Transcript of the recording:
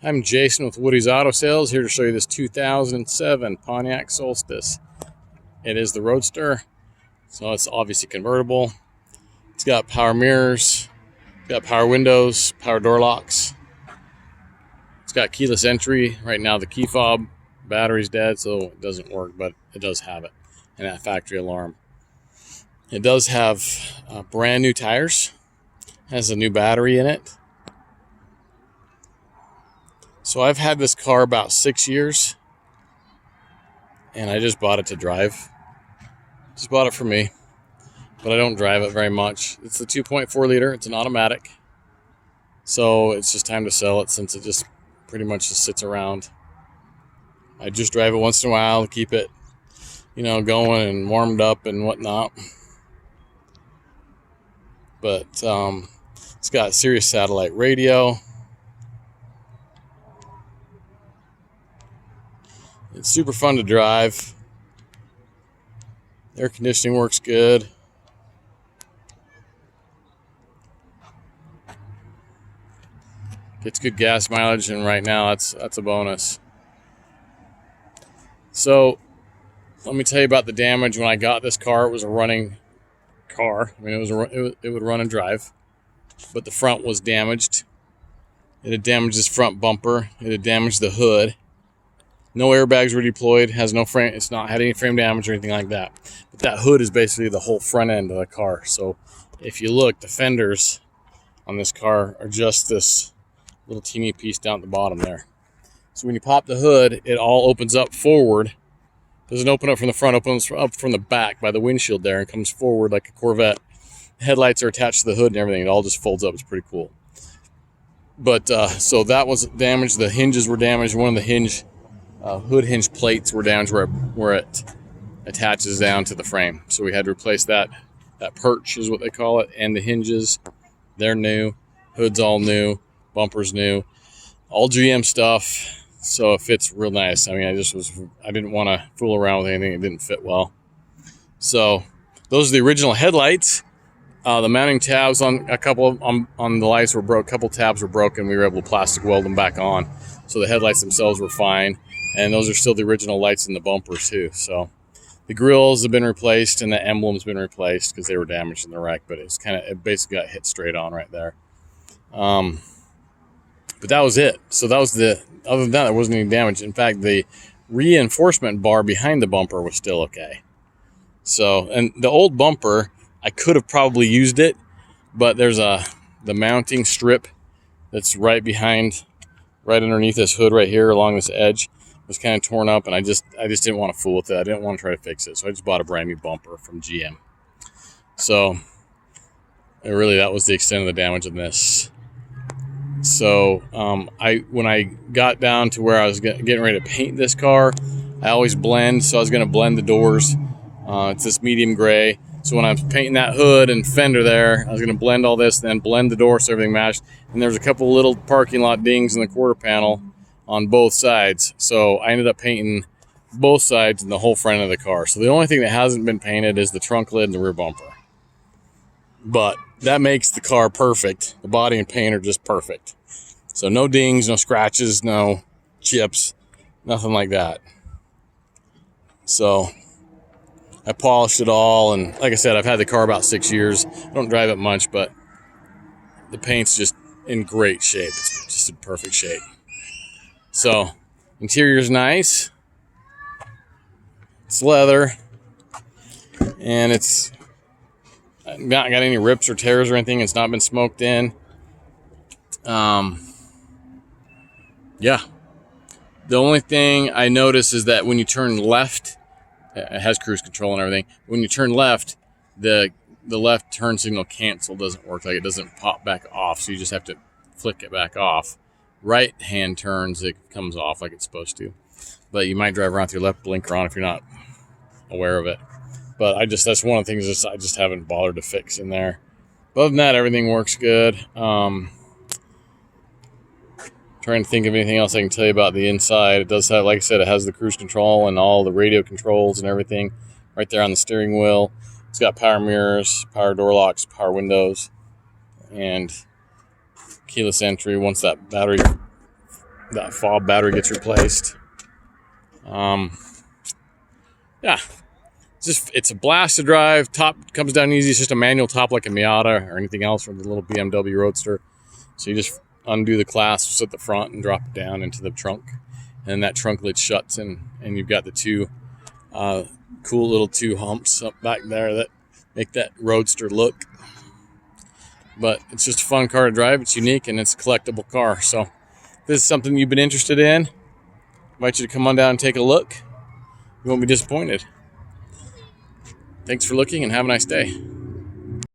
I'm Jason with Woody's Auto Sales, here to show you this 2007 Pontiac Solstice. It is the Roadster, so it's obviously convertible. It's got power mirrors, it's got power windows, power door locks. It's got keyless entry. Right now the key fob battery's dead, so it doesn't work, but it does have it, and that factory alarm. It does have brand new tires, has a new battery in it. So I've had this car about 6 years, and I just bought it to drive. Just bought it for me, but I don't drive it very much. It's a 2.4 liter, it's an automatic. So it's just time to sell it since it just pretty much just sits around. I just drive it once in a while to keep it, going and warmed up and whatnot. But it's got Sirius satellite radio. It's super fun to drive. Air conditioning works good. Gets good gas mileage, and right now that's a bonus. So let me tell you about the damage. When I got this car, it was a running car. I mean, it would run and drive, but the front was damaged. It had damaged this front bumper. It had damaged the hood. No airbags were deployed, has no frame, it's not had any frame damage or anything like that. But that hood is basically the whole front end of the car. So if you look, the fenders on this car are just this little teeny piece down at the bottom there. So when you pop the hood, it all opens up forward. Doesn't open up from the front, opens up from the back by the windshield there and comes forward like a Corvette. The headlights are attached to the hood and everything. It all just folds up. It's pretty cool. But so that was damaged. The hinges were damaged. One of the hood hinge plates were damaged where it attaches down to the frame. So we had to replace that perch is what they call it, and the hinges. They're new. Hood's all new. Bumper's new. All GM stuff. So it fits real nice. I mean, I didn't want to fool around with anything. It didn't fit well. So those are the original headlights. The mounting tabs on on the lights were broke. A couple tabs were broken. We were able to plastic weld them back on. So the headlights themselves were fine. And those are still the original lights in the bumpers too. So the grills have been replaced and the emblem's been replaced because they were damaged in the wreck, but it basically got hit straight on right there. But that was it. So that was other than that, there wasn't any damage. In fact, the reinforcement bar behind the bumper was still okay. So, and the old bumper, I could have probably used it, but there's the mounting strip that's right underneath this hood right here along this edge. Was kind of torn up, and I just didn't want to fool with it. I didn't want to try to fix it, so I just bought a brand new bumper from GM. So that was the extent of the damage in this. So when I got down to where I was getting ready to paint this car, I always blend. So I was going to blend the doors. It's this medium gray. So when I was painting that hood and fender there, I was going to blend all this, then blend the door so everything matched. And there's a couple little parking lot dings in the quarter panel on both sides. So I ended up painting both sides and the whole front of the car. So the only thing that hasn't been painted is the trunk lid and the rear bumper. But that makes the car perfect. The body and paint are just perfect. So no dings, no scratches, no chips, nothing like that. So I polished it all, and like I said, I've had the car about 6 years. I don't drive it much, but the paint's just in great shape. It's just in perfect shape. So, interior's nice. It's leather. And it's not got any rips or tears or anything. It's not been smoked in. Yeah. The only thing I notice is that when you turn left, it has cruise control and everything. When you turn left, the left turn signal cancel doesn't work. Like, it doesn't pop back off, so you just have to flick it back off. Right hand turns, it comes off like it's supposed to, but you might drive around with your left blinker on if you're not aware of it. But that's one of the things I just haven't bothered to fix in there. But other than that, everything works good. Trying to think of anything else I can tell you about the inside. It does have, like I said, it has the cruise control and all the radio controls and everything right there on the steering wheel. It's got power mirrors, power door locks, power windows, and keyless entry once that battery that fob battery gets replaced. Yeah, it's a blast to drive. Top comes down easy. It's just a manual top like a Miata or anything else from the little BMW Roadster. So you just undo the clasps at the front and drop it down into the trunk, and that trunk lid shuts, and you've got the two cool little two humps up back there that make that Roadster look. But it's just a fun car to drive. It's unique, and it's a collectible car. So if this is something you've been interested in, I invite you to come on down and take a look. You won't be disappointed. Thanks for looking, and have a nice day.